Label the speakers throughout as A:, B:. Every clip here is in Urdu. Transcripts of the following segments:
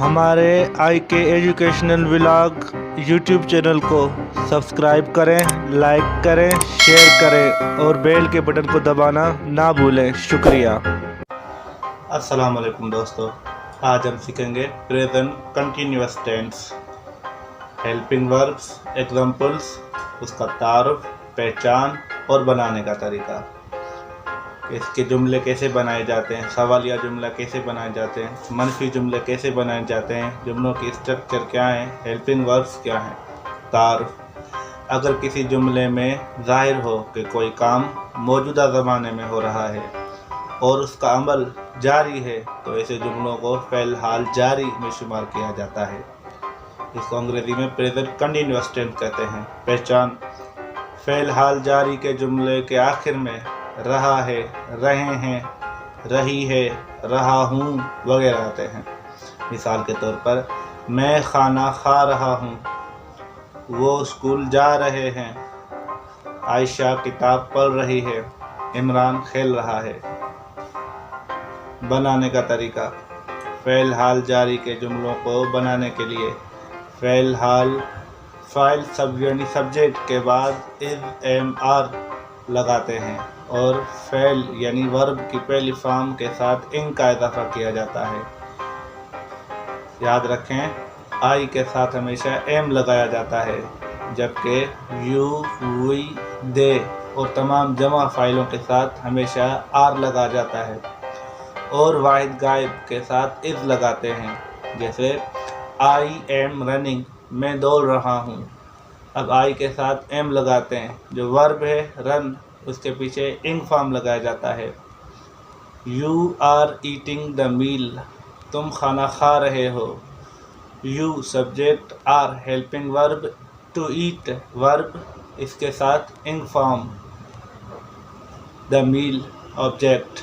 A: ہمارے آئی کے ایجوکیشنل ولاگ یوٹیوب چینل کو سبسکرائب کریں، لائک کریں، شیئر کریں اور بیل کے بٹن کو دبانا نہ بھولیں۔ شکریہ۔
B: السلام علیکم دوستو، آج ہم سیکھیں گے present continuous tense, helping verbs, examples, اس کا تعارف، پہچان اور بنانے کا طریقہ، اس کے جملے کیسے بنائے جاتے ہیں، سوالیہ جملہ کیسے بنائے جاتے ہیں، منفی جملے کیسے بنائے جاتے ہیں، جملوں کی اسٹرکچر کیا ہیں، ہیلپنگ وربس کیا ہیں۔ تعارف: اگر کسی جملے میں ظاہر ہو کہ کوئی کام موجودہ زمانے میں ہو رہا ہے اور اس کا عمل جاری ہے تو ایسے جملوں کو فعل حال جاری میں شمار کیا جاتا ہے۔ اس کو انگریزی میں پریزنٹ کنٹینیوس ٹینس کہتے ہیں۔ پہچان: فعل حال جاری کے جملے کے آخر میں رہا ہے، رہے ہیں، رہی ہے، رہا ہوں وغیرہ آتے ہیں۔ مثال کے طور پر، میں کھانا کھا رہا ہوں، وہ اسکول جا رہے ہیں، عائشہ کتاب پڑھ رہی ہے، عمران کھیل رہا ہے۔ بنانے کا طریقہ: فعل حال جاری کے جملوں کو بنانے کے لیے فعل حال فاعل یعنی سبجیکٹ کے بعد از، ایم، آر لگاتے ہیں اور فعل یعنی ورب کی پہلی فارم کے ساتھ انگ کا اضافہ کیا جاتا ہے۔ یاد رکھیں، آئی کے ساتھ ہمیشہ ایم لگایا جاتا ہے، جبکہ یو، وی، دے اور تمام جمع فاعلوں کے ساتھ ہمیشہ آر لگا جاتا ہے، اور واحد غائب کے ساتھ از لگاتے ہیں، جیسے آئی ایم رننگ، میں دوڑ رہا ہوں۔ اب آئی کے ساتھ ایم لگاتے ہیں، جو ورب ہے رن، اس کے پیچھے انگ فارم لگایا جاتا ہے۔ You are eating the meal, تم کھانا کھا رہے ہو۔ یو سبجیکٹ، آر ہیلپنگ ورب، ٹو ایٹ ورب، اس کے ساتھ انگ فارم، دا میل آبجیکٹ،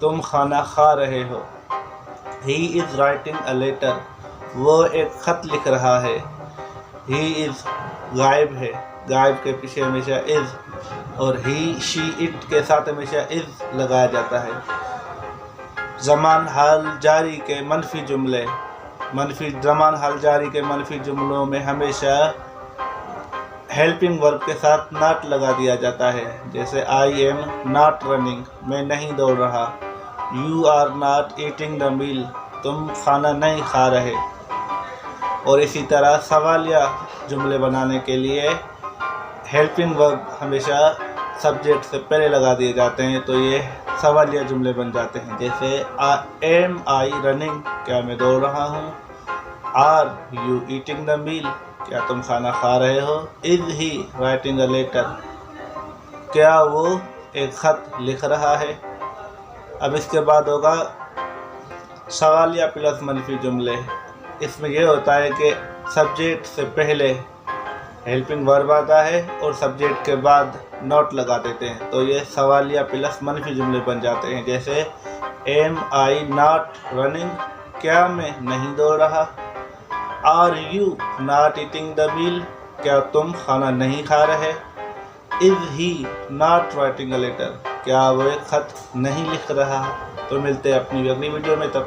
B: تم کھانا کھا رہے ہو۔ ہی از رائٹنگ اے لیٹر، وہ ایک خط لکھ رہا ہے۔ ہی از غائب ہے، غائب کے پیچھے ہمیشہ از، اور ہی، شی، اٹ کے ساتھ ہمیشہ از لگایا جاتا ہے۔ زمان حال جاری کے منفی جملے: زمان حال جاری کے منفی جملوں میں ہمیشہ ہیلپنگ ورب کے ساتھ ناٹ لگا دیا جاتا ہے، جیسے آئی ایم ناٹ رننگ، میں نہیں دوڑ رہا۔ You are not eating the meal, تم کھانا نہیں کھا رہے۔ اور اسی طرح سوالیہ جملے بنانے کے لیے ہیلپنگ ورب ہمیشہ سبجیکٹ سے پہلے لگا دیے جاتے ہیں، تو یہ سوالیہ جملے بن جاتے ہیں، جیسے ایم آئی رننگ، کیا میں دوڑ رہا ہوں۔ Are you eating the meal, کیا تم کھانا کھا رہے ہو۔ از ہی رائٹنگ اے لیٹر، کیا وہ ایک خط لکھ رہا ہے۔ اب اس کے بعد ہوگا سوالیہ پلس منفی جملے۔ اس میں یہ ہوتا ہے کہ سبجیکٹ سے پہلے ہیلپنگ ورب آتا ہے اور سبجیکٹ کے بعد نوٹ لگا دیتے ہیں، تو یہ سوالیہ پلس منفی جملے بن جاتے ہیں، جیسے ایم آئی ناٹ رننگ، کیا میں نہیں دوڑ رہا۔ Are you not eating the meal, کیا تم کھانا نہیں کھا رہے۔ Is he not writing a letter, کیا وہ ایک خط نہیں لکھ رہا۔ تو ملتے ہیں اپنی اگلی ویڈیو میں، تب